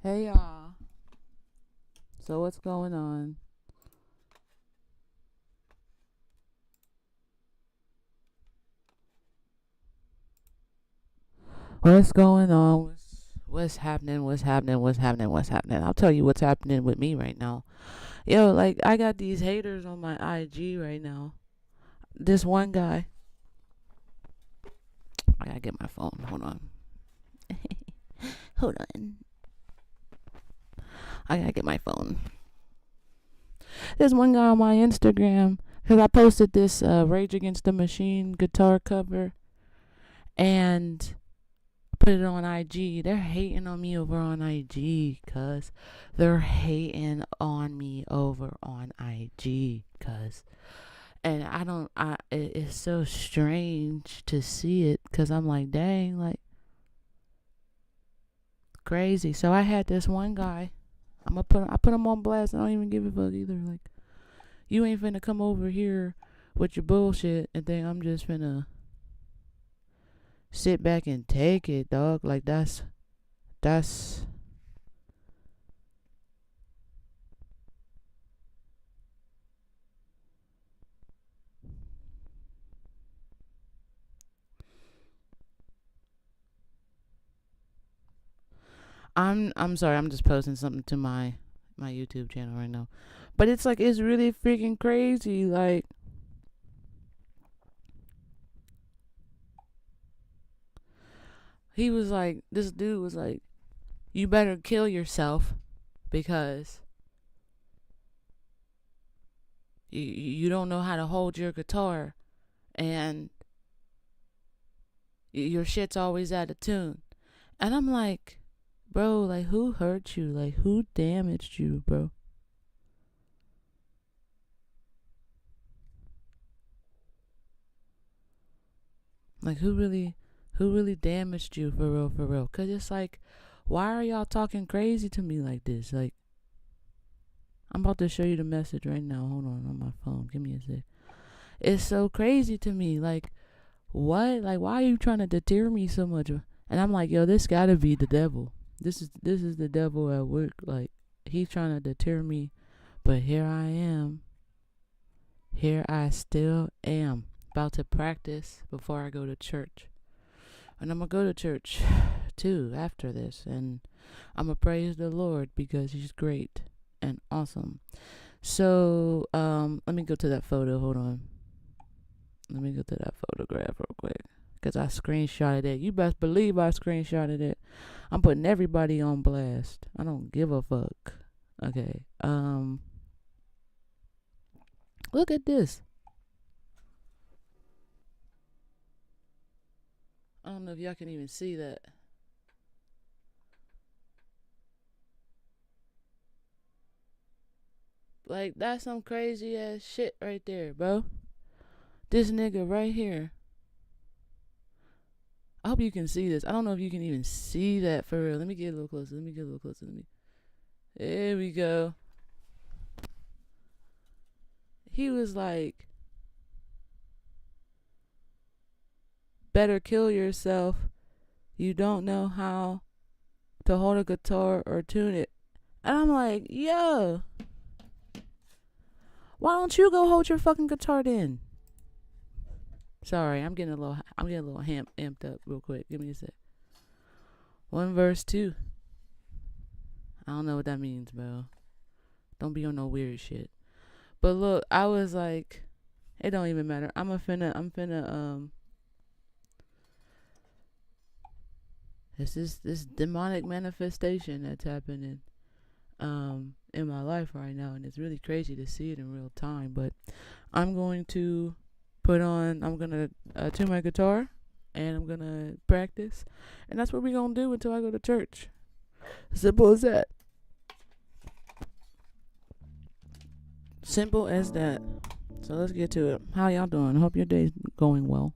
Hey y'all. So what's going on? What's going on? What's happening? What's happening? What's happening? What's happening? I'll tell you what's happening with me right now. Yo, like I got these haters on my IG right now. This one guy. I gotta get my phone. Hold on. Hold on. I gotta get my phone. There's one guy on my Instagram because I posted this Rage Against the Machine guitar cover and put it on IG. They're hating on me over on IG, cuz they're hating on me over on IG, cuz. And I don't, it's so strange to see it, cuz I'm like, dang, like, crazy. So I had this one guy, I put him on blast. I don't even give a fuck either. Like, you ain't finna come over here with your bullshit and think I'm just finna sit back and take it, dog. Like, that's, I'm sorry, I'm just posting something to my YouTube channel right now. But it's like it's really freaking crazy. Like he was like this dude was like, you better kill yourself because you don't know how to hold your guitar and your shit's always out of tune. And I'm like, bro, like who hurt you? Like who damaged you, bro? Like who really damaged you for real, for real? Cause it's like, why are y'all talking crazy to me like this? Like I'm about to show you the message right now. Hold on my phone. Give me a sec. It's so crazy to me. Like what? Like why are you trying to deter me so much? And I'm like, yo, this gotta be the devil. This is the devil at work. Like he's trying to deter me, but here I am. Here I still am, about to practice before I go to church. And I'm gonna go to church too after this, and I'm gonna praise the Lord because He's great and awesome. So, let me go to that photo. Hold on. Let me go to that photograph real quick because I screenshotted it. You best believe I screenshotted it. I'm putting everybody on blast. I don't give a fuck. Okay. Look at this. I don't know if y'all can even see that. Like that's some crazy ass shit right there, bro. This nigga right here. I hope you can see this. I don't know if you can even see that for real. Let me get a little closer. Let me get a little closer. There we go. He was like, better kill yourself. You don't know how to hold a guitar or tune it. And I'm like, yo, why don't you go hold your fucking guitar then? Sorry, I'm getting a little amped up real quick. Give me a sec. 1 verse 2. I don't know what that means, bro. Don't be on no weird shit. But look, I was like, it don't even matter. I'm finna it's this demonic manifestation that's happening in my life right now, and it's really crazy to see it in real time. But I'm going to I'm gonna tune my guitar, and I'm gonna practice, and that's what we're gonna do until I go to church. Simple as that. Simple as that. So let's get to it. How y'all doing? I hope your day's going well.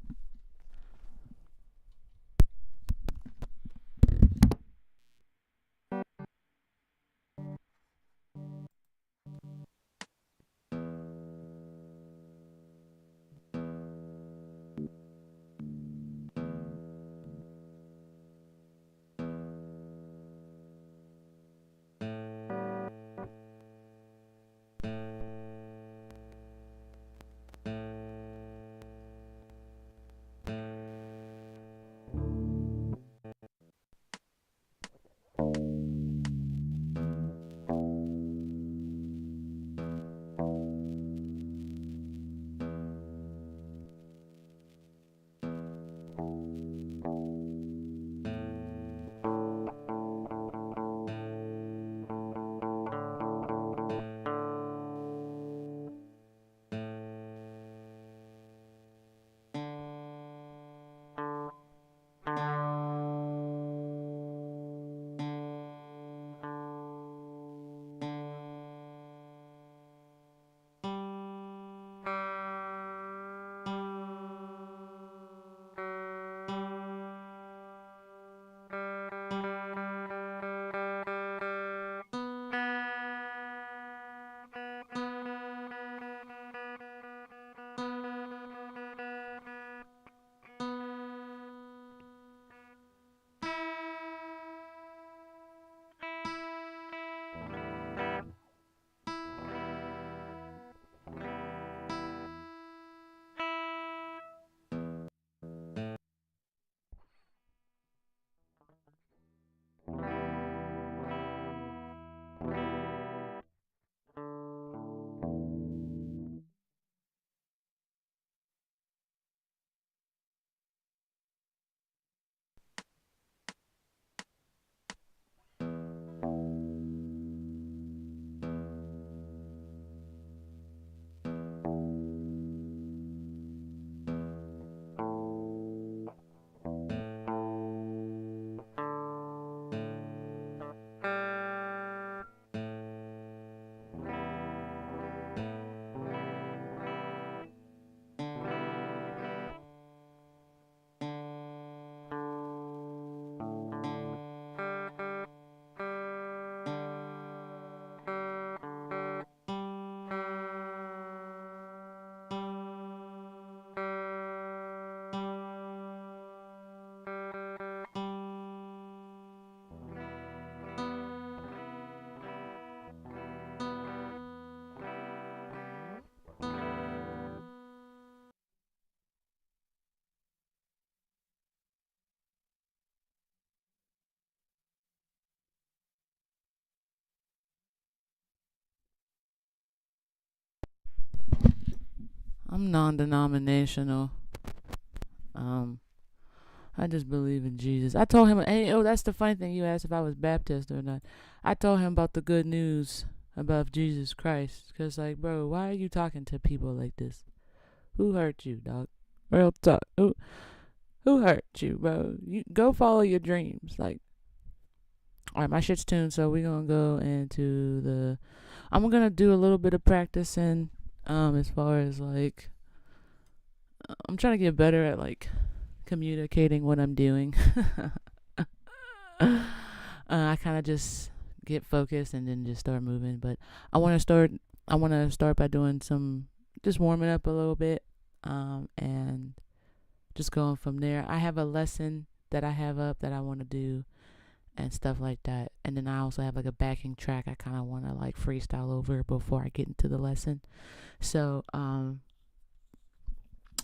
I'm non-denominational. Um, I just believe in Jesus. I told him, hey, oh, that's the funny thing. You asked if I was Baptist or not. I told him about the good news about Jesus Christ. Cause like, bro, why are you talking to people like this? Who hurt you, dog? Real talk. Who hurt you, bro? You go follow your dreams. Like, all right, my shit's tuned, so we're gonna go into the. I'm gonna do a little bit of practicing. As far as like, I'm trying to get better at like communicating what I'm doing. I kind of just get focused and then just start moving. But I want to start. I want to start by doing some, just warming up a little bit, and just going from there. I have a lesson that I have up that I want to do and stuff like that. And then I also have like a backing track I kind of want to like freestyle over before I get into the lesson. So,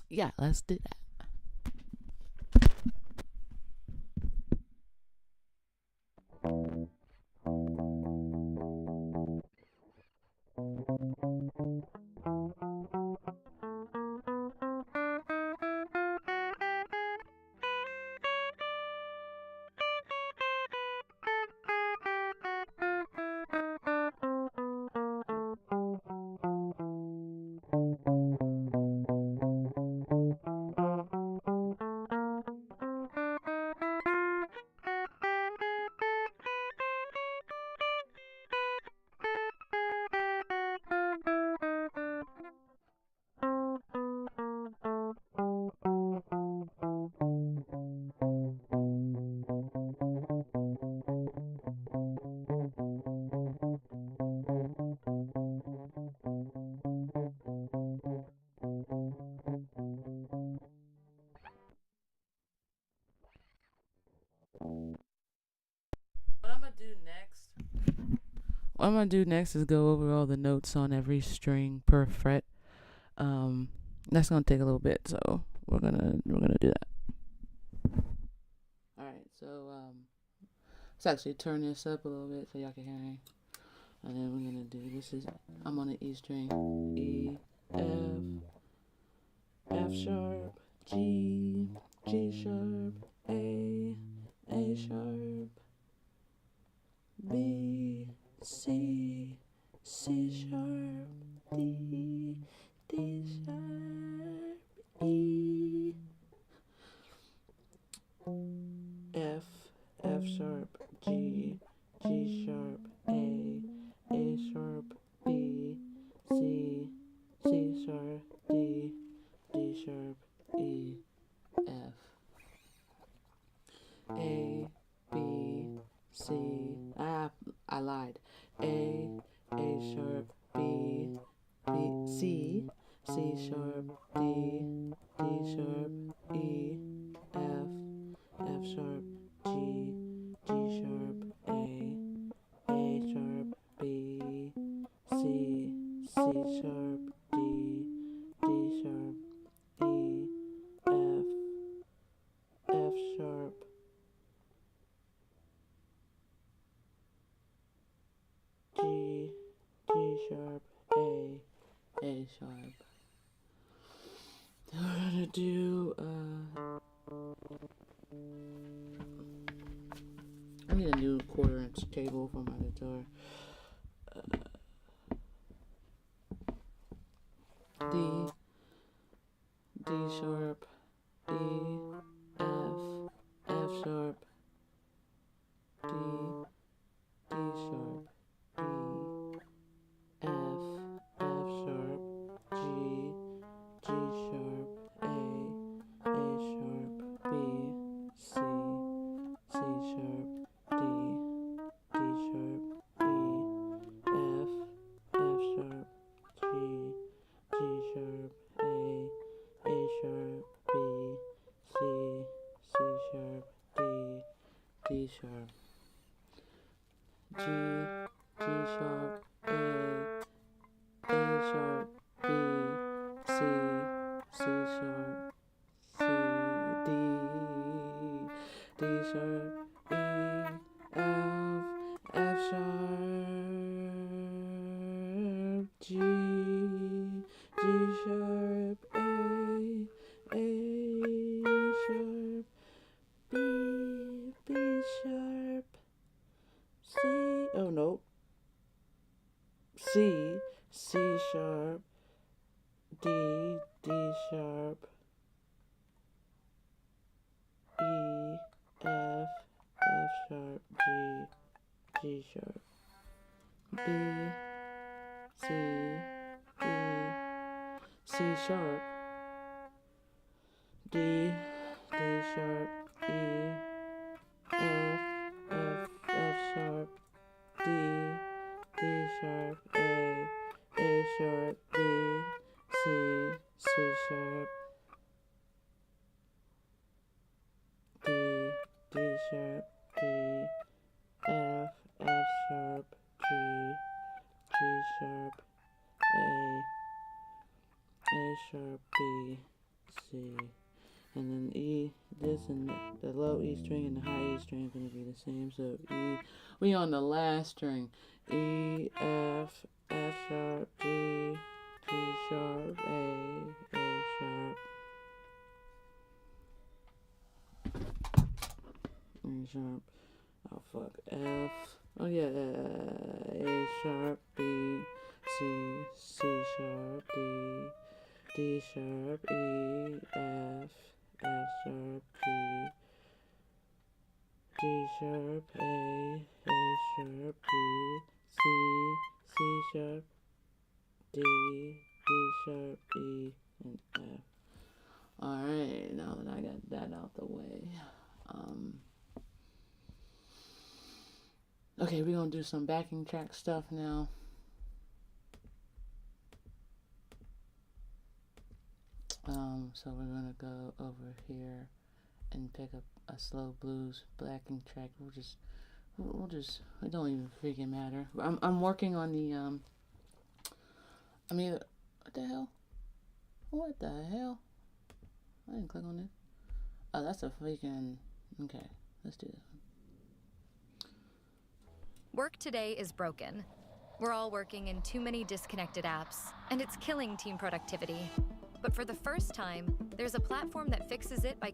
yeah, let's do that. I'm gonna do next is go over all the notes on every string per fret. That's gonna take a little bit, so we're gonna do that. All right, so let's actually turn this up a little bit so y'all can hear me. And then we're gonna do this is I'm on the E string, E, F sharp, G, G sharp, A sharp, B, C, C sharp, D, D sharp, E, F sharp, G, G sharp, A sharp, B, C, C sharp, D, D sharp, E, F, A, B, C, I lied, A sharp, B, C, C sharp, D, D sharp, E, F sharp, G, G sharp, A sharp, B, C, C sharp, D, D sharp, E, F sharp, G, G sharp, A sharp. We're gonna do, I need a new 1/4-inch cable for my guitar. D sharp, E, F sharp, D sharp, E, F sharp, G sharp, A sharp, B, C sharp, D sharp, E, F sharp, G sharp, A sharp, B, C sharp, D sharp, G sharp, A sharp, B, C sharp, C, D sharp, E, F sharp, G sharp, A sharp, B sharp, C, oh no, C sharp, D sharp, E, F sharp, G sharp, B, C, E, C sharp, D sharp, E, F sharp, D sharp, A sharp, B, C sharp, D sharp, E, F sharp, G sharp, A sharp, B, C. And then E, this and the low E string and the high E string are going to be the same. So E, we on the last string. E, F sharp, G sharp, A sharp, A sharp, oh fuck, F, oh yeah, A sharp, B, C sharp, D sharp, E, F sharp, G sharp, A sharp, B, C sharp, D sharp, E, and F. Alright, now that I got that out the way, okay, we're gonna do some backing track stuff now. So we're gonna go over here and pick up a slow blues backing track. We'll just, it don't even freaking matter. I'm working on the, I mean, what the hell? What the hell? I didn't click on it. Oh, that's a freaking, okay, let's do this. Work today is broken. We're all working in too many disconnected apps, and it's killing team productivity. But for the first time, there's a platform that fixes it by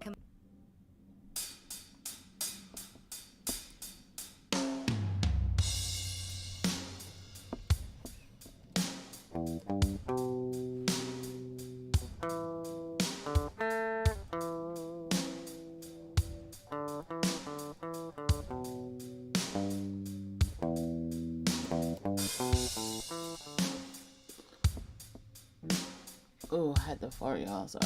Oh, I had to fart, y'all. Sorry.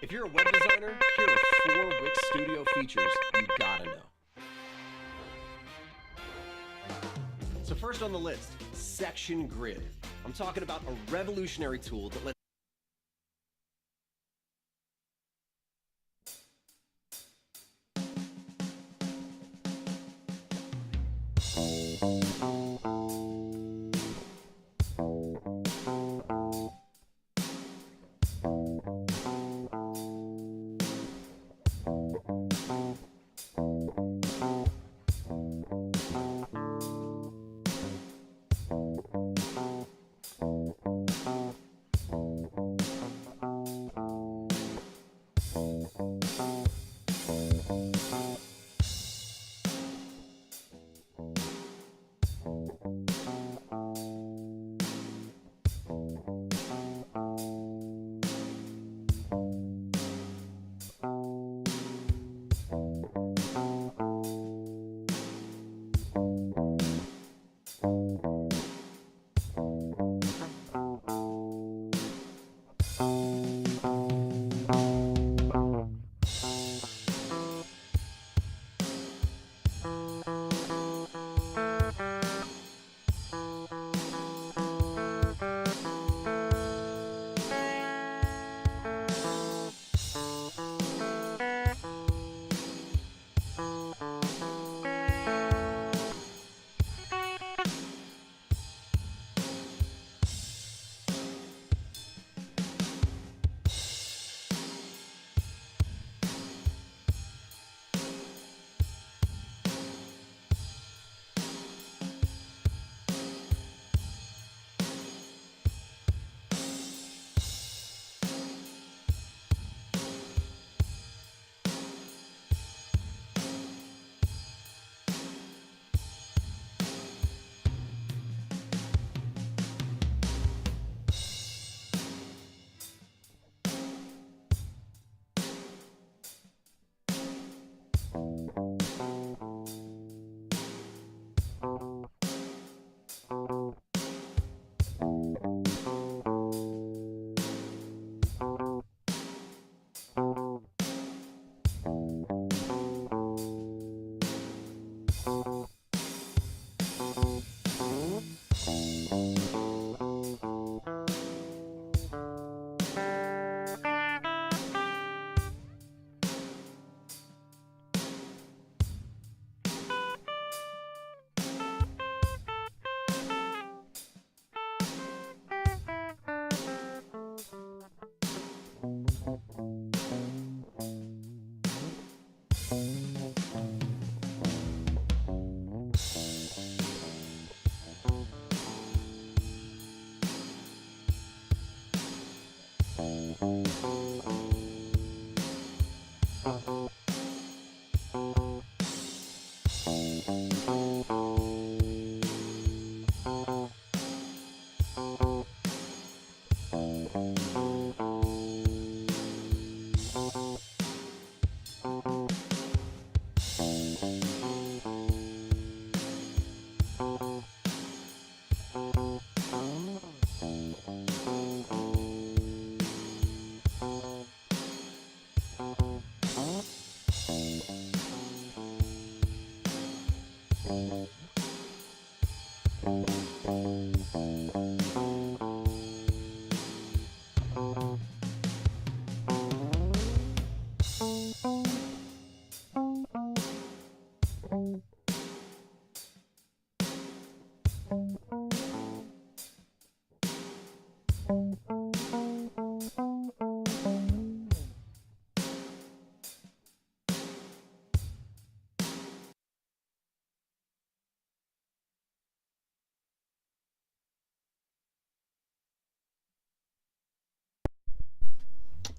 If you're a web designer, here are 4 Wix Studio features you gotta know. So first on the list, Section Grid. I'm talking about a revolutionary tool that lets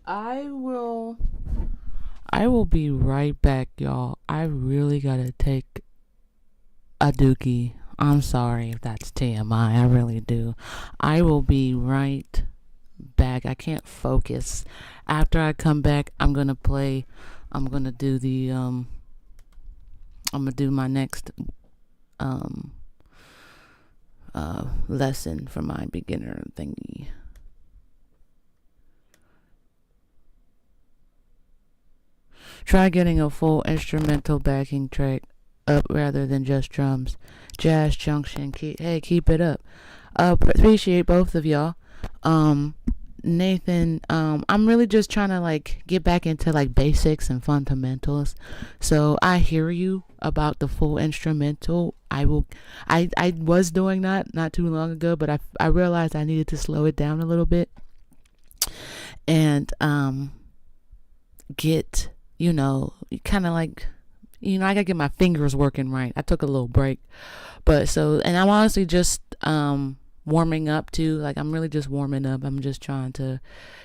I will I will be right back, y'all. I really gotta take a dookie. I'm sorry if that's TMI. I really do. I will be right back. I can't focus. After I come back, I'm gonna play. I'm gonna do the I'm gonna do my next um lesson for my beginner thingy. Try getting a full instrumental backing track up rather than just drums. Jazz Junction, keep it up. Appreciate both of y'all. Nathan, I'm really just trying to like get back into like basics and fundamentals. So I hear you about the full instrumental. I was doing that not too long ago, but I realized I needed to slow it down a little bit and get, kind of like, I gotta get my fingers working right. I took a little break, and I'm honestly just warming up too. Like I'm really just warming up. I'm just trying to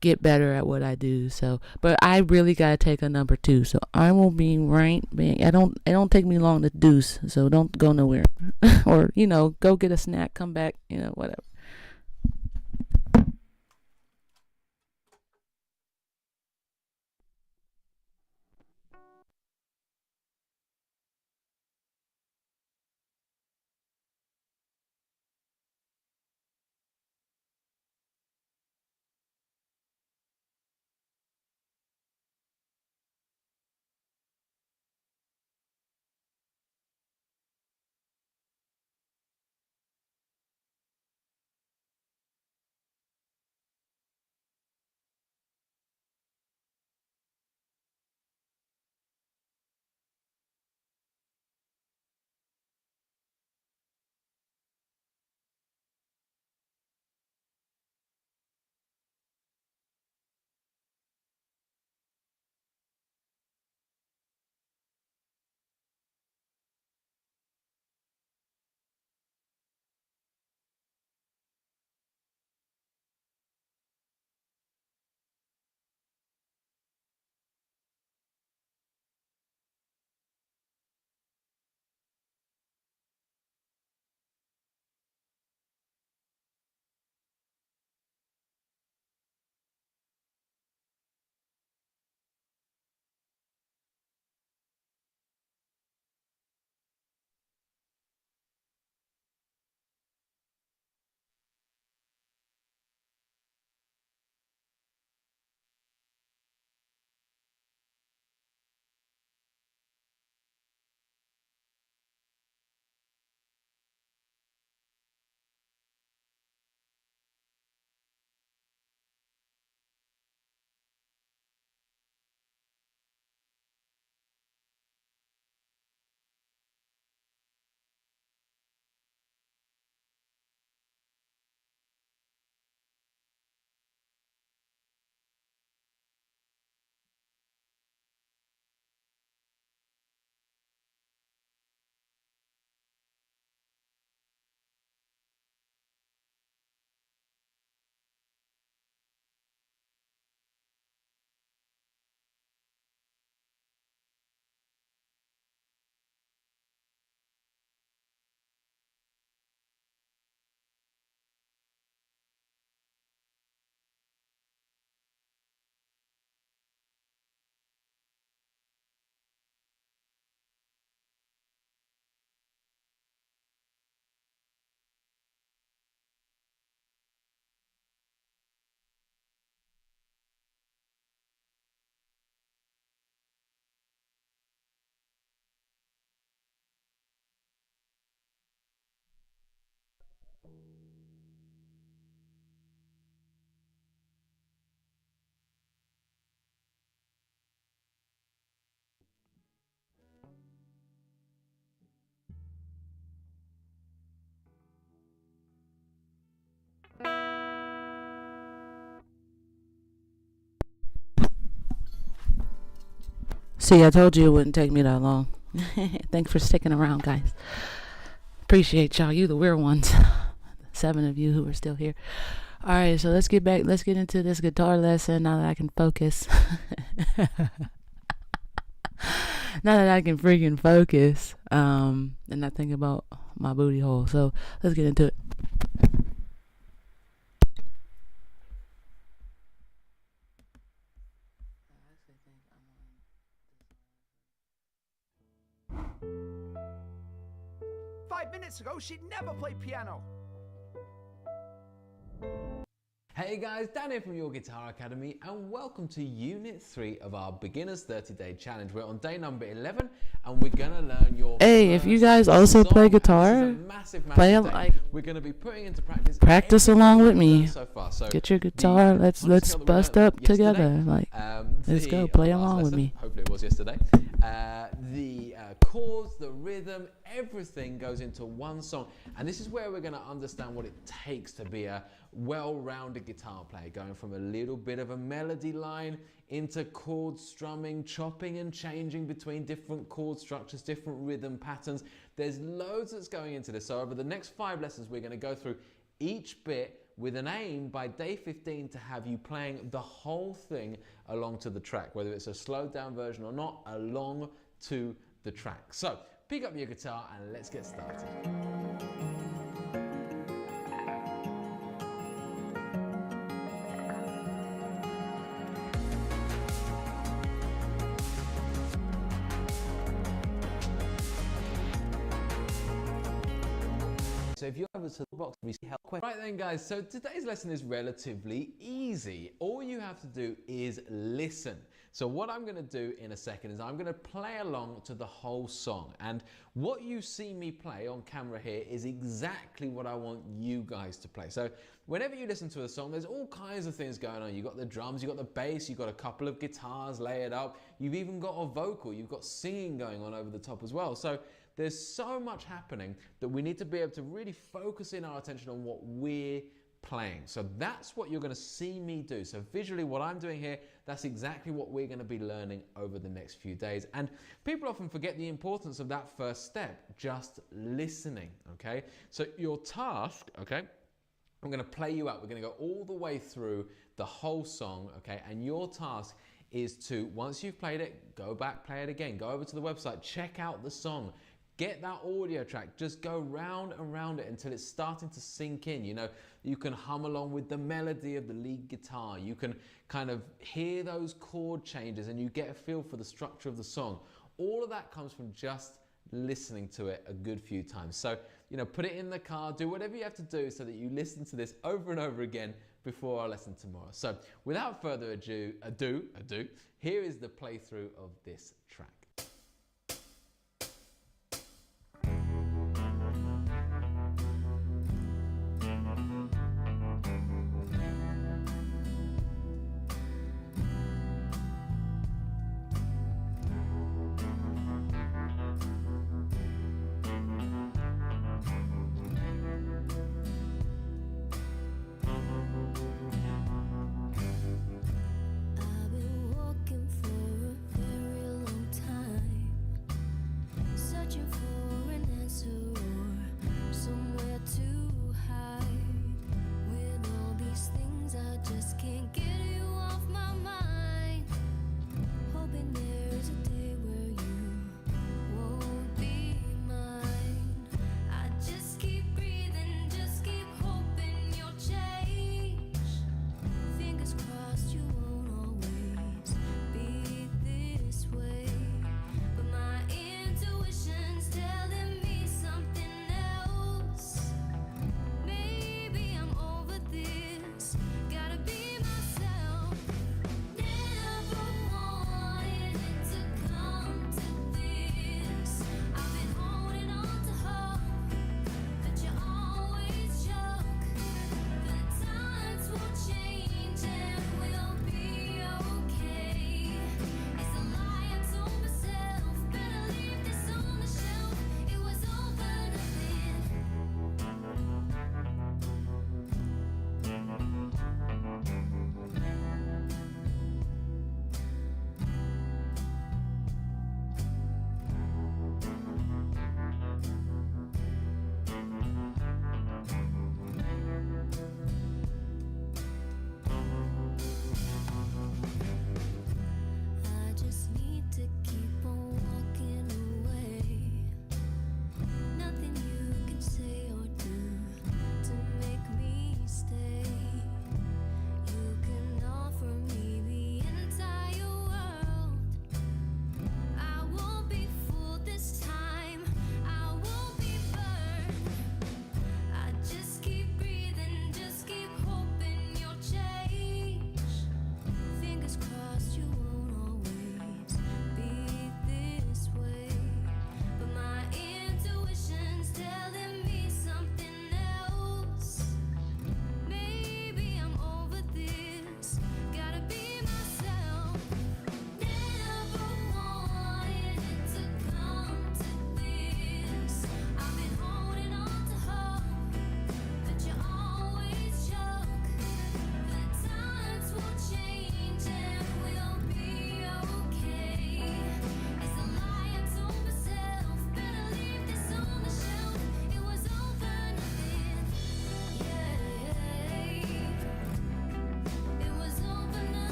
get better at what I do. So, but I really gotta take a number two. So I will be right back. It don't take me long to deuce. So don't go nowhere, or go get a snack, come back, whatever. See, I told you it wouldn't take me that long. Thanks for sticking around, guys. Appreciate y'all. You the weird ones. 7 of you who are still here. All right, so let's get into this guitar lesson now that I can focus. Now that I can freaking focus, and not think about my booty hole. So let's get into it. Minutes ago, she'd never play piano. Hey guys, Dan here from Your Guitar Academy, and welcome to Unit 3 of our Beginner's 30-Day Challenge. We're on day number 11, and we're gonna learn your if you guys also play guitar, play like we're gonna be putting into practice along with me. So far. So get your guitar. Let's bust up together. Like let's go play along with me. Hopefully it was yesterday. The chords, the rhythm, everything goes into one song, and this is where we're going to understand what it takes to be a well-rounded guitar player, going from a little bit of a melody line into chord strumming, chopping and changing between different chord structures, different rhythm patterns. There's loads that's going into this. So over the next 5 lessons, we're going to go through each bit with an aim by day 15 to have you playing the whole thing along to the track, whether it's a slowed down version or not, along to the track. So pick up your guitar and let's get started. So if you over to the box, we see help question. Right then guys, so today's lesson is relatively easy. All you have to do is listen. So what I'm going to do in a second is I'm going to play along to the whole song, and what you see me play on camera here is exactly what I want you guys to play. So whenever you listen to a song, there's all kinds of things going on. You've got the drums, you've got the bass, you've got a couple of guitars layered up, you've even got a vocal, you've got singing going on over the top as well. So there's so much happening that we need to be able to really focus in our attention on what we're playing. So that's what you're going to see me do. So visually what I'm doing here, that's exactly what we're going to be learning over the next few days. And people often forget the importance of that first step, just listening, okay? So your task, okay, I'm going to play you out. We're going to go all the way through the whole song, okay? And your task is to, once you've played it, go back, play it again, go over to the website, check out the song, get that audio track, just go round and round it until it's starting to sink in. You know, you can hum along with the melody of the lead guitar. You can kind of hear those chord changes and you get a feel for the structure of the song. All of that comes from just listening to it a good few times. So, you know, put it in the car, do whatever you have to do so that you listen to this over and over again before our lesson tomorrow. So without further ado, here is the playthrough of this track. I've been walking for a very long time.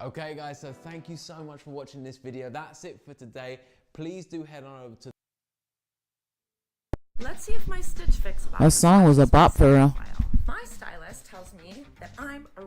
Okay guys, so thank you so much for watching this video. That's it for today. Please do head on over to... Let's see if my Stitch Fix box. That song was a bop for real. My stylist tells me that I'm a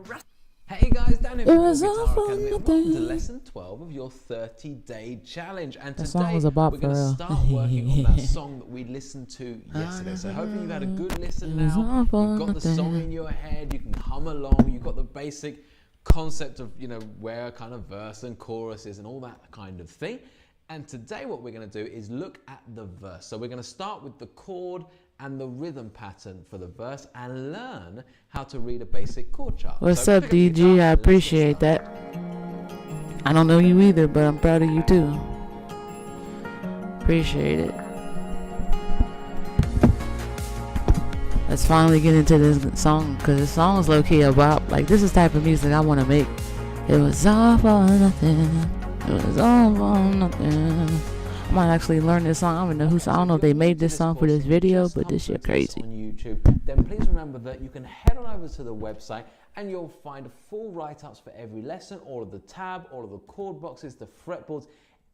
Hey guys, down here It from was Guitar all for Academy. Welcome to nothing. lesson 12 of your 30-day challenge. And That song today was a bop we're for going to real. start working on that song that we listened to yesterday. So hopefully you've had a good listen It was all now. for You've got the song nothing. in your head. You can hum along. You've got the basic concept of, you know, where kind of verse and chorus is and all that kind of thing. And today what we're going to do is look at the verse. So we're going to start with the chord and the rhythm pattern for the verse and learn how to read a basic chord chart. What's So up, pick your DG? guitar I and let's get appreciate started. that. I don't know you either, but I'm proud of you too. Appreciate it. Let's finally get into this song, because the song is low-key a bop. Like, this is the type of music I want to make. It was all for nothing. It was all for nothing. I might actually learn this song. I don't know I don't know if they made this song for this video, but this shit crazy. On YouTube, then please remember that you can head on over to the website and you'll find full write-ups for every lesson, all of the tab, all of the chord boxes, the fretboards,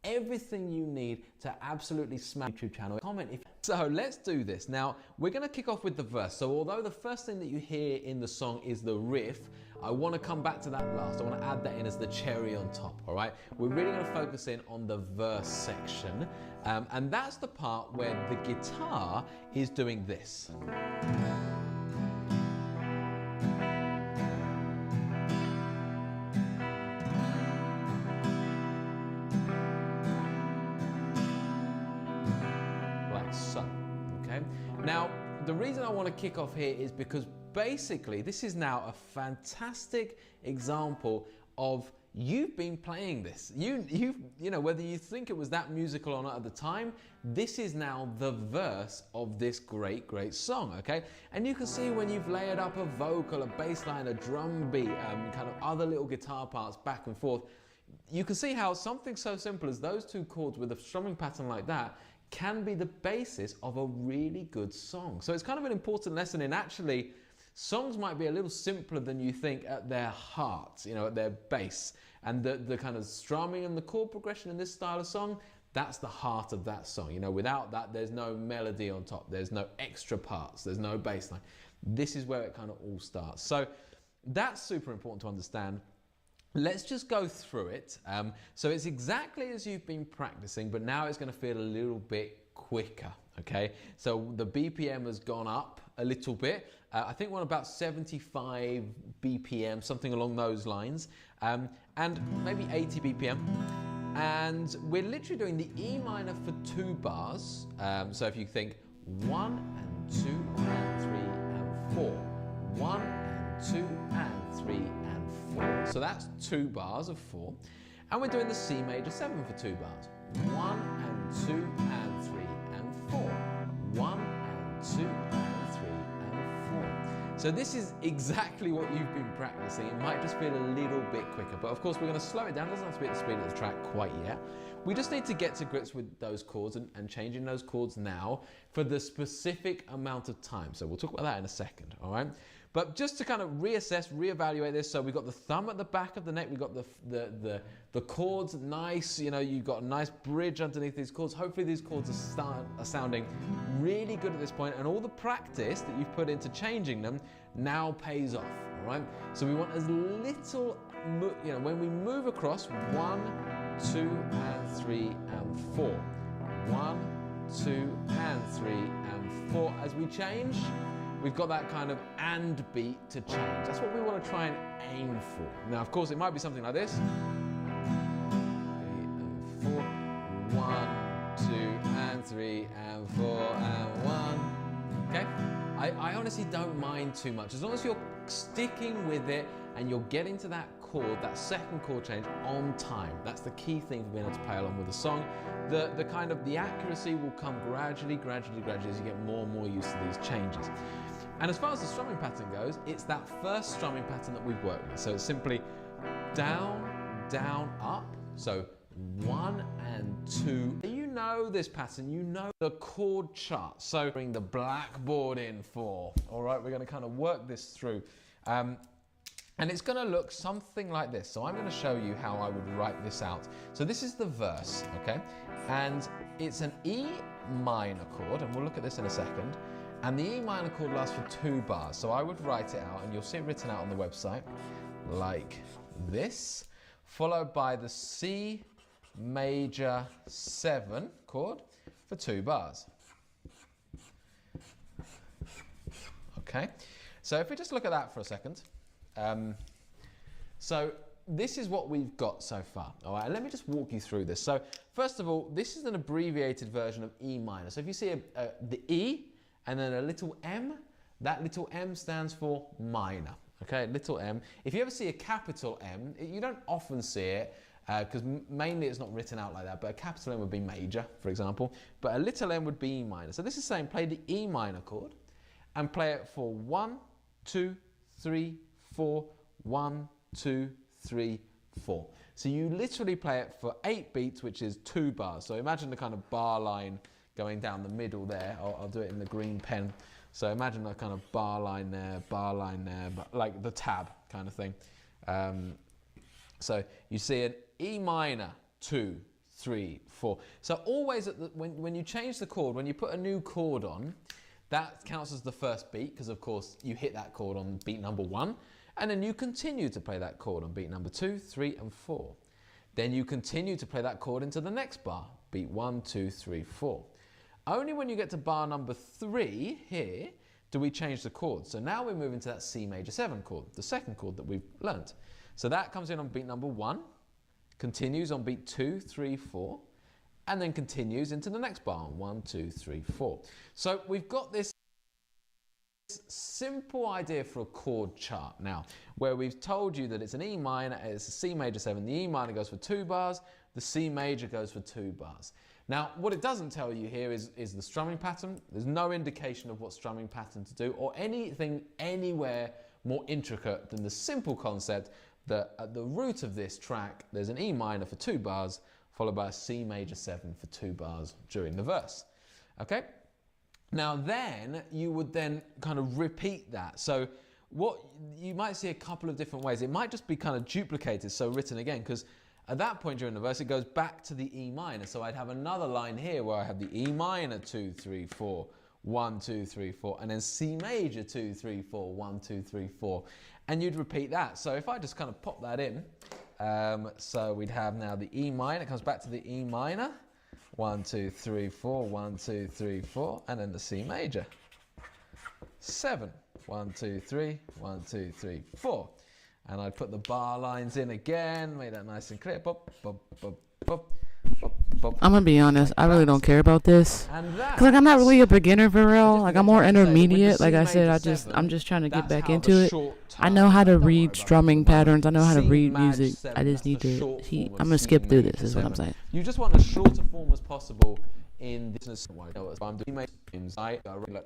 everything you need to absolutely smash YouTube channel. Comment if so. Let's do this. Now we're going to kick off with the verse. So although the first thing that you hear in the song is the riff, I want to come back to that last. I want to add that in as the cherry on top. All right, we're really going to focus in on the verse section, and that's the part where the guitar is doing this. Like so. Okay. Now, the reason I want to kick off here is because basically this is now a fantastic example of you've been playing this. You know, whether you think it was that musical or not at the time, this is now the verse of this great song, okay? And you can see when you've layered up a vocal, a bass line, a drum beat, kind of other little guitar parts back and forth, you can see how something so simple as those two chords with a strumming pattern like that can be the basis of a really good song. So it's kind of an important lesson in actually songs might be a little simpler than you think at their heart, you know, at their base. And the kind of strumming and the chord progression in this style of song, that's the heart of that song. You know, without that, there's no melody on top. There's no extra parts. There's no bass line. This is where it kind of all starts. So that's super important to understand. Let's just go through it. So it's exactly as you've been practicing, but now it's going to feel a little bit quicker, okay? So the BPM has gone up a little bit. I think we're on about 75 BPM, something along those lines, and maybe 80 BPM. And we're literally doing the E minor for 2 bars. So if you think 1 and 2 and 3 and 4, 1 and 2 and 3 and 4. So that's 2 bars of 4. And we're doing the C major 7 for 2 bars. 1 and 2 and 3 and 4. 1 and 2 and 3 and 4. So this is exactly what you've been practicing. It might just feel a little bit quicker, but of course we're going to slow it down. It doesn't have to be at the speed of the track quite yet. We just need to get to grips with those chords and changing those chords now for the specific amount of time. So we'll talk about that in a second, all right? But just to kind of reassess, reevaluate this, so we've got the thumb at the back of the neck, we've got the chords nice, you know, you've got a nice bridge underneath these chords. Hopefully these chords are sounding really good at this point, and all the practice that you've put into changing them now pays off, all right? So we want as little, you know, when we move across, 1, 2, and 3, and 4. 1, 2, and 3, and 4. As we change, we've got that kind of and beat to change. That's what we want to try and aim for. Now, of course, it might be something like this. 3 and 4. 1, 2, and 3, and 4, and 1. Okay? I honestly don't mind too much. As long as you're sticking with it and you're getting to that chord, that second chord change on time. That's the key thing for being able to play along with the song. The kind of the accuracy will come gradually as you get more and more used to these changes. And as far as the strumming pattern goes, it's that first strumming pattern that we've worked with. So it's simply down, down, up. So 1 and 2. You know this pattern, you know the chord chart. So bring the blackboard in for. All right, we're going to kind of work this through. And it's going to look something like this. So I'm going to show you how I would write this out. So this is the verse, okay? And it's an E minor chord, and we'll look at this in a second. And the E minor chord lasts for 2 bars. So I would write it out, and you'll see it written out on the website like this, followed by the C major 7 chord for 2 bars. Okay, so if we just look at that for a second. So this is what we've got so far. All right, let me just walk you through this. So first of all, this is an abbreviated version of E minor. So if you see the E and then a little m, that little m stands for minor. Okay, little m. If you ever see a capital M, you don't often see it because mainly it's not written out like that, but a capital M would be major, for example, but a little m would be E minor. So this is saying play the E minor chord and play it for 1, 2, 3, 4, 1, 2, 3, 4. So you literally play it for 8 beats, which is 2 bars. So imagine the kind of bar line going down the middle there. I'll do it in the green pen. So imagine a kind of bar line there, but like the tab kind of thing. So you see an E minor, 2, 3, 4. So always when you change the chord, when you put a new chord on, that counts as the first beat, because of course you hit that chord on beat number 1, and then you continue to play that chord on beat number 2, 3, and 4. Then you continue to play that chord into the next bar, beat 1, 2, 3, 4. Only when you get to bar number 3 here do we change the chord. So now we're moving to that C major 7 chord, the second chord that we've learnt. So that comes in on beat number 1, continues on beat 2, 3, 4, and then continues into the next bar, 1, 2, 3, 4. So we've got this simple idea for a chord chart now, where we've told you that it's an E minor, it's a C major 7, the E minor goes for 2 bars, the C major goes for 2 bars. Now, what it doesn't tell you here is the strumming pattern. There's no indication of what strumming pattern to do, or anything anywhere more intricate than the simple concept that at the root of this track, there's an E minor for 2 bars, followed by a C major 7 for 2 bars during the verse. Okay? Now then, you would then kind of repeat that. So what you might see a couple of different ways. It might just be kind of duplicated, so written again, because at that point during the verse, it goes back to the E minor. So I'd have another line here where I have the E minor 2, 3, 4, 1, 2, 3, 4, and then C major 2, 3, 4, 1, 2, 3, 4. And you'd repeat that. So if I just kind of pop that in, so we'd have now the E minor, it comes back to the E minor, 1, 2, 3, 4, 1, 2, 3, 4, and then the C major, 7, 1, 2, 3, 1, 2, 3, 4. And I'd put the bar lines in again, make that nice and clear. Bop, bop, bop, bop, bop, bop. I'm gonna be honest, I really don't care about this. Cause like I'm not really a beginner for real. Like I'm more intermediate. Like I said, I'm just trying to get back into it. I know how to read strumming patterns. I know how to read music. I just need to see. I'm gonna skip through this. Is what I'm saying. You just want as short a form as possible in this. I'm doing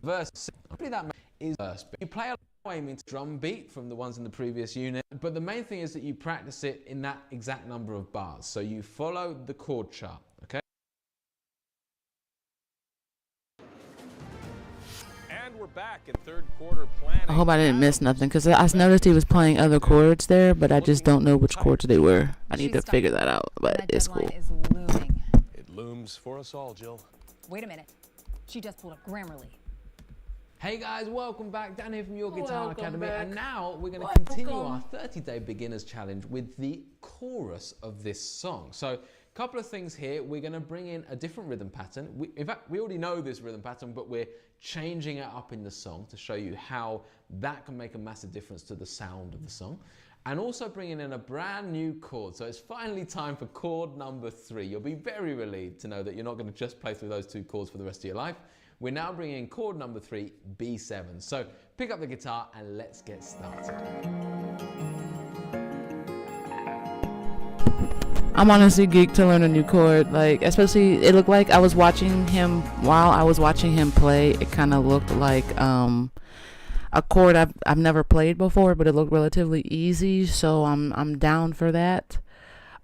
verse. Simply that is verse. But you play a aiming to drum beat from the ones in the previous unit, but the main thing is that you practice it in that exact number of bars. So you follow the chord chart, okay? And we're back in third quarter planning. I hope I didn't miss nothing, because I noticed he was playing other chords there, but I just don't know which chords they were. I need to figure that out, but it's cool. Is looming. It looms for us all, Jill. Wait a minute. She just pulled up Grammarly. Hey guys, welcome back. Dan here from Your Guitar Welcome Academy, back. and now we're going to continue our 30-day beginners challenge with the chorus of this song. So a couple of things here. We're going to bring in a different rhythm pattern. In fact, we already know this rhythm pattern, but we're changing it up in the song to show you how that can make a massive difference to the sound of the song. And also bringing in a brand new chord. So it's finally time for chord number 3. You'll be very relieved to know that you're not going to just play through those 2 chords for the rest of your life. We're now bringing in chord number 3, B7. So pick up the guitar and let's get started. I'm honestly geeked to learn a new chord. Like, especially, it looked like I was watching him, while I was watching him play, it kind of looked like a chord I've never played before, but it looked relatively easy, so I'm down for that.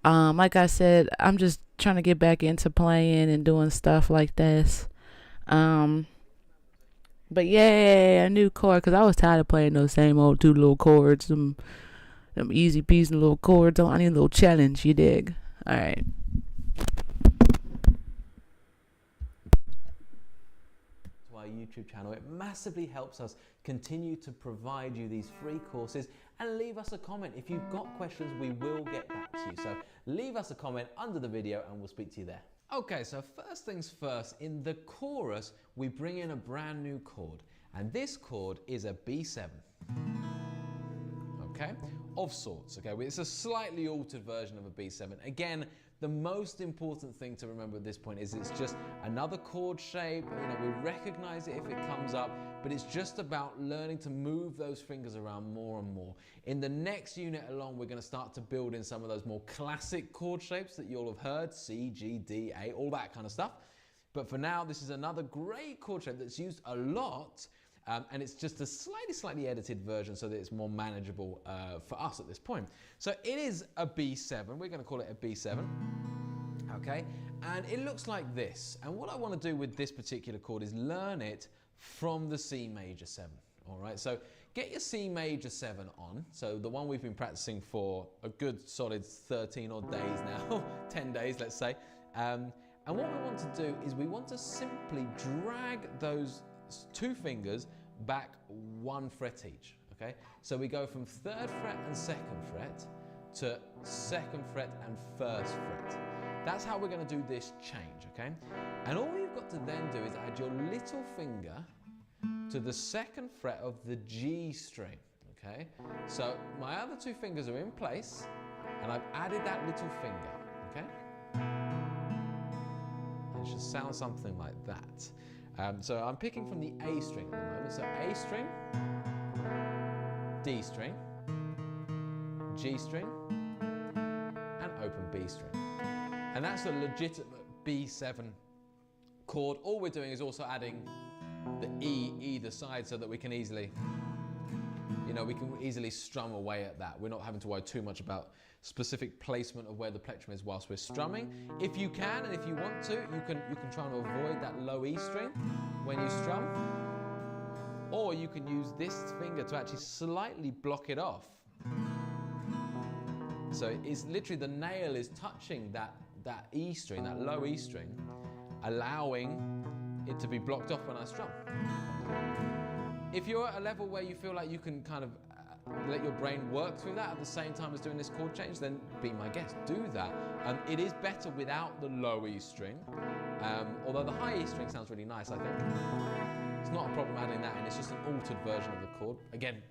Like I said, I'm just trying to get back into playing and doing stuff like this. But yeah, a new chord, because I was tired of playing those same old 2 little chords. Them easy peasy little chords. I need a little challenge, you dig? Alright. To our YouTube channel, it massively helps us continue to provide you these free courses, and leave us a comment. If you've got questions, we will get back to you. So leave us a comment under the video and we'll speak to you there. Okay, so first things first, in the chorus, we bring in a brand new chord, and this chord is a B7. Okay, of sorts. Okay, it's a slightly altered version of a B7. Again, the most important thing to remember at this point is it's just another chord shape. You know, we recognize it if it comes up, but it's just about learning to move those fingers around more and more. In the next unit along, we're going to start to build in some of those more classic chord shapes that you'll have heard, C, G, D, A, all that kind of stuff. But for now, this is another great chord shape that's used a lot. And it's just a slightly edited version so that it's more manageable for us at this point. So it is a B7. We're going to call it a B7. Okay, and it looks like this. And what I want to do with this particular chord is learn it from the C major 7. All right, so get your C major 7 on. So the one we've been practicing for a good solid 13 odd days now, 10 days, let's say. And what we want to do is we want to simply drag those 2 fingers back 1 fret each. Okay, so we go from 3rd fret and 2nd fret to 2nd fret and 1st fret. That's how we're going to do this change. Okay, and all you've got to then do is add your little finger to the 2nd fret of the G string. Okay, so my other 2 fingers are in place and I've added that little finger. Okay, it should sound something like that. So I'm picking from the A string at the moment. So A string, D string, G string, and open B string. And that's a legitimate B7 chord. All we're doing is also adding the E either side so that we can easily, strum away at that. We're not having to worry too much about specific placement of where the plectrum is whilst we're strumming. If you can and if you want to, you can try and avoid that low E string when you strum, or you can use this finger to actually slightly block it off. So it's literally the nail is touching that E string, that low E string, allowing it to be blocked off when I strum. If you're at a level where you feel like you can kind of let your brain work through that at the same time as doing this chord change, then be my guest, do that. It is better without the low E string, although the high E string sounds really nice, I think. It's not a problem adding that in, it's just an altered version of the chord. Again,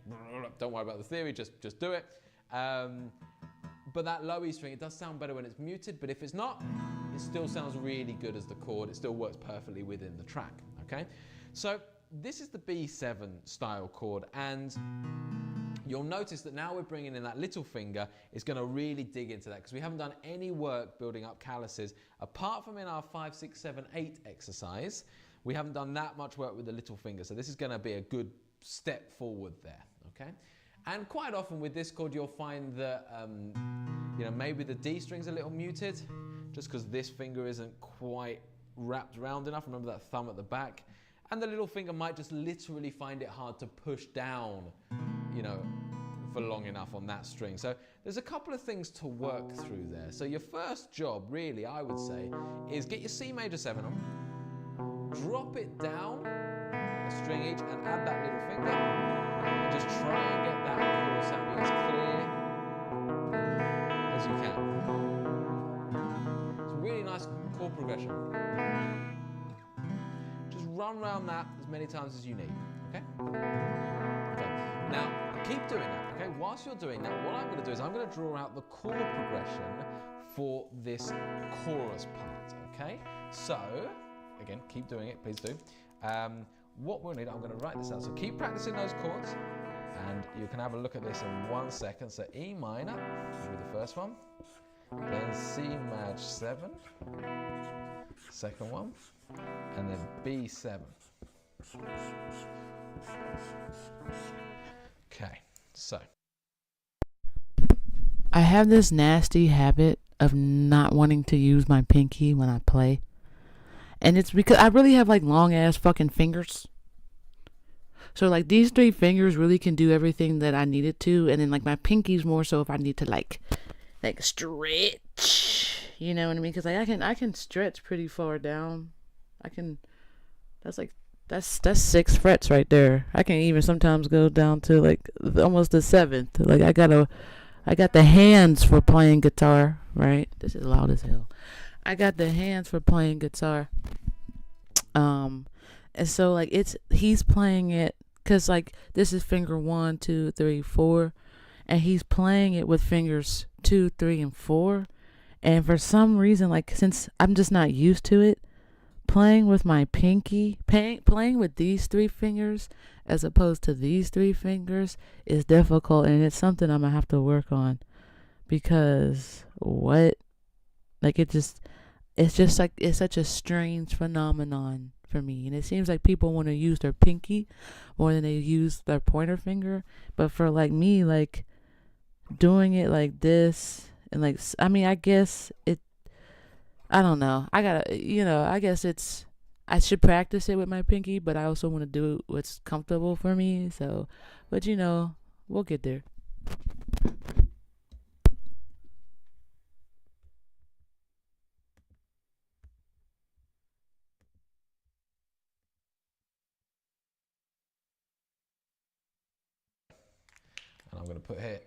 don't worry about the theory, just do it. But that low E string, it does sound better when it's muted, but if it's not, it still sounds really good as the chord. It still works perfectly within the track, okay? So this is the B7 style chord, and you'll notice that now we're bringing in that little finger. It's going to really dig into that because we haven't done any work building up calluses apart from in our 5, 6, 7, 8 exercise. We haven't done that much work with the little finger, so this is going to be a good step forward there, okay? And quite often with this chord, you'll find that maybe the D string's a little muted just because this finger isn't quite wrapped around enough. Remember that thumb at the back? And the little finger might just literally find it hard to push down, for long enough on that string. So there's a couple of things to work through there. So your first job, really, I would say, is get your C major 7 on, drop it down a string each, and add that little finger, and just try and get that chord sounding as clear as you can. It's a really nice chord progression. Run around that as many times as you need, okay? Okay, now keep doing that, okay? Whilst you're doing that, what I'm going to do is I'm going to draw out the chord progression for this chorus part, okay? So, again, keep doing it, please do. What we'll need, I'm going to write this out, so keep practicing those chords, and you can have a look at this in 1 second. So E minor will be the first one, then C maj 7, second one, and then B7. Okay, so. I have this nasty habit of not wanting to use my pinky when I play. And it's because I really have like long ass fucking fingers. So like these 3 fingers really can do everything that I needed to, and then like my pinky's more so if I need to like stretch, you know what I mean? Because like I can stretch pretty far down. That's 6 frets right there. I can even sometimes go down to like almost the 7th. Like I got the hands for playing guitar, right? This is loud as hell. I got the hands for playing guitar. And so like he's playing it because like this is finger 1, 2, 3, 4, and he's playing it with fingers 2, 3, and 4. And for some reason, like since I'm just not used to it, playing with my pinky, playing with these 3 fingers as opposed to these 3 fingers is difficult, and it's something I'm gonna have to work on because it's just like it's such a strange phenomenon for me, and it seems like people want to use their pinky more than they use their pointer finger. But for like me, like doing it like this and like I guess I don't know. I guess I should practice it with my pinky, but I also want to do what's comfortable for me. So, but we'll get there. And I'm going to put here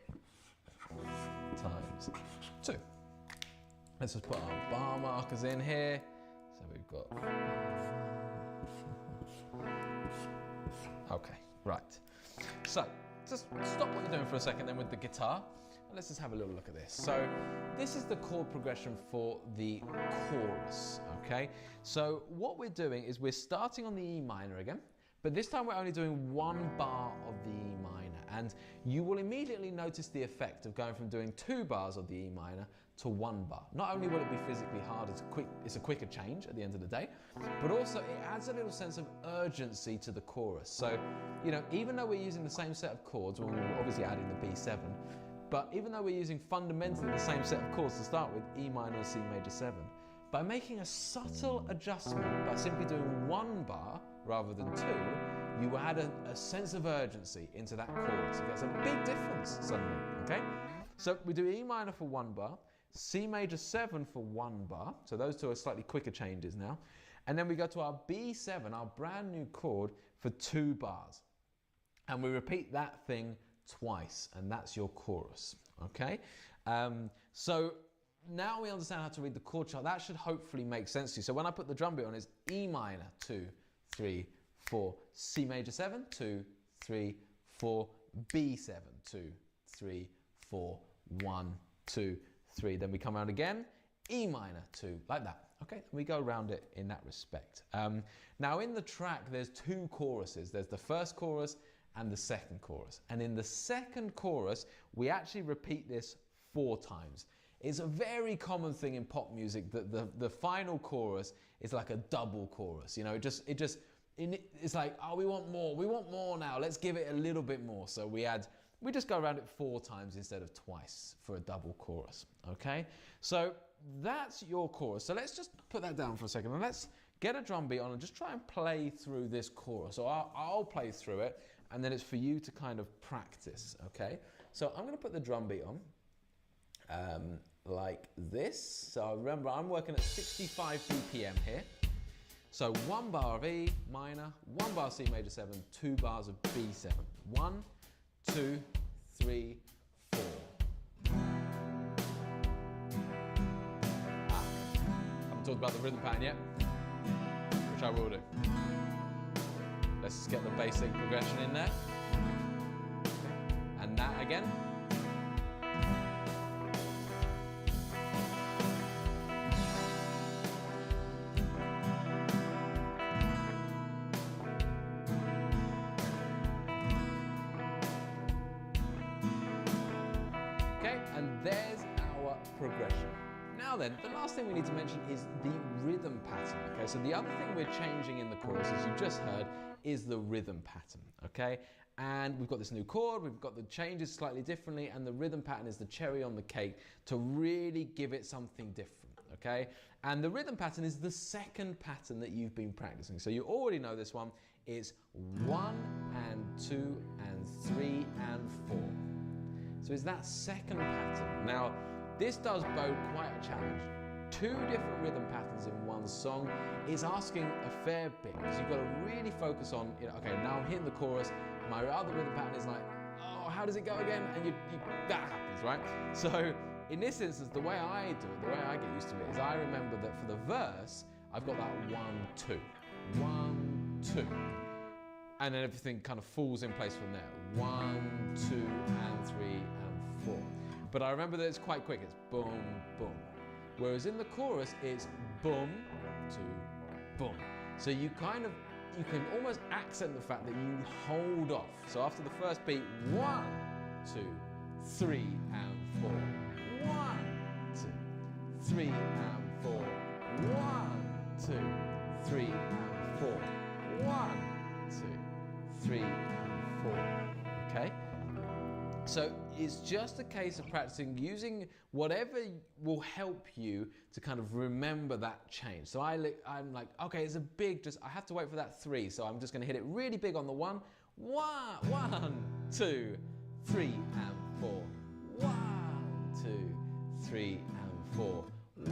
times 2. Let's just put our bar markers in here. So we've got... Okay, right. So just stop what you're doing for a second then with the guitar. And let's just have a little look at this. So this is the chord progression for the chorus, okay? So what we're doing is we're starting on the E minor again, but this time we're only doing 1 bar of the E minor. And you will immediately notice the effect of going from doing 2 bars of the E minor to 1 bar. Not only will it be physically harder, it's a quicker change at the end of the day, but also it adds a little sense of urgency to the chorus. So, even though we're using the same set of chords, well, we're obviously adding the B7, but even though we're using fundamentally the same set of chords to start with, E minor and C major 7, by making a subtle adjustment, by simply doing 1 bar rather than 2, you add a sense of urgency into that chorus. It gets a big difference suddenly, okay? So we do E minor for 1 bar, C major 7 for 1 bar, so those 2 are slightly quicker changes now. And then we go to our B7, our brand new chord, for 2 bars. And we repeat that thing twice, and that's your chorus, okay? So now we understand how to read the chord chart. That should hopefully make sense to you. So when I put the drum beat on, it's E minor, 2, 3, 4, C major 7, 2, 3, 4, B7, 2, 3, 4, 1, 2, 3. Then we come around again, E minor 2, like that. Okay, we go around it in that respect. Now in the track, there's 2 choruses. There's the first chorus and the second chorus. And in the second chorus, we actually repeat this 4 times. It's a very common thing in pop music that the final chorus is like a double chorus. It's like, oh, we want more now. Let's give it a little bit more. So we just go around it 4 times instead of twice for a double chorus, okay? So that's your chorus. So let's just put that down for a second and let's get a drum beat on and just try and play through this chorus. So I'll play through it and then it's for you to kind of practice, okay? So I'm gonna put the drum beat on like this. So remember, I'm working at 65 BPM here. So 1 bar of E minor, 1 bar C major 7, 2 bars of B7. 1, 2, 3, 4. Haven't talked about the rhythm pattern yet, which I will do. Let's just get the basic progression in there. And that again. And there's our progression. Now then, the last thing we need to mention is the rhythm pattern, okay? So the other thing we're changing in the chorus, as you've just heard, is the rhythm pattern, okay? And we've got this new chord, we've got the changes slightly differently, and the rhythm pattern is the cherry on the cake to really give it something different, okay? And the rhythm pattern is the second pattern that you've been practicing. So you already know this one, it's 1 and 2 and 3 and 4. So it's that second pattern. Now, this does bode quite a challenge. 2 different rhythm patterns in one song is asking a fair bit, because you've got to really focus on, okay, now I'm hitting the chorus, my other rhythm pattern is like, oh, how does it go again? And that happens, right? So in this instance, the way I do it, the way I get used to it, is I remember that for the verse, I've got that 1, 2, 1, 2. And then everything kind of falls in place from there. 1, 2, and 3, and 4. But I remember that it's quite quick. It's boom, boom. Whereas in the chorus, it's boom, 2, boom. So you can almost accent the fact that you hold off. So after the first beat, 1, 2, 3, and 4. 1, 2, 3, and 4. 1, 2, 3, and 4. 1, 2, 3, and 4. Okay? So it's just a case of practicing using whatever will help you to kind of remember that change. So I'm like, okay, it's a big, I have to wait for that 3. So I'm just going to hit it really big on the 1. 1, 2, 3, and 4. 1, 2, 3, and 4.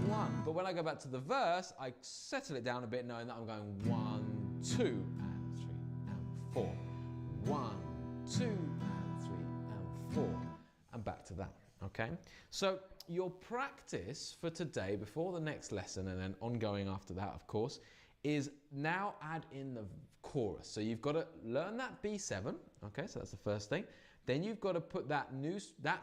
1. But when I go back to the verse, I settle it down a bit, knowing that I'm going 1, 2, and 3, and 4. 1, 2, and 3, and 4. And back to that, okay? So your practice for today, before the next lesson, and then ongoing after that, of course, is now add in the chorus. So you've got to learn that B7, okay? So that's the first thing. Then you've got to put that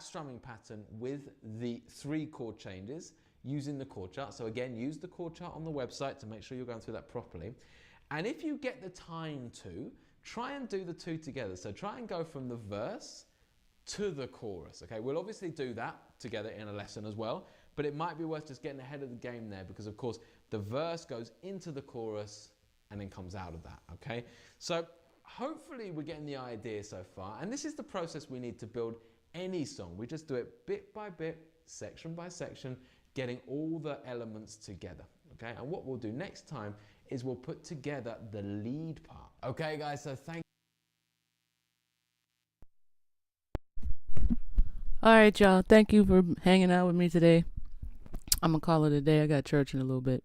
strumming pattern with the 3 chord changes using the chord chart. So again, use the chord chart on the website to make sure you're going through that properly. And if you get the time to, try and do the 2 together. So try and go from the verse to the chorus, okay? We'll obviously do that together in a lesson as well, but it might be worth just getting ahead of the game there, because of course the verse goes into the chorus and then comes out of that, okay? So hopefully we're getting the idea so far, and this is the process we need to build any song. We just do it bit by bit, section by section, getting all the elements together, okay? And what we'll do next time is we'll put together the lead part. Okay guys, so thank you. All right, y'all. Thank you for hanging out with me today. I'm going to call it a day. I got church in a little bit.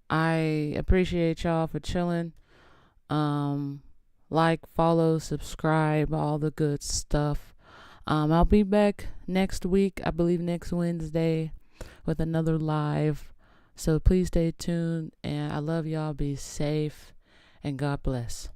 I appreciate y'all for chilling. Like, follow, subscribe, all the good stuff. I'll be back next week, I believe next Wednesday, with another live. So please stay tuned. And I love y'all. Be safe. And God bless.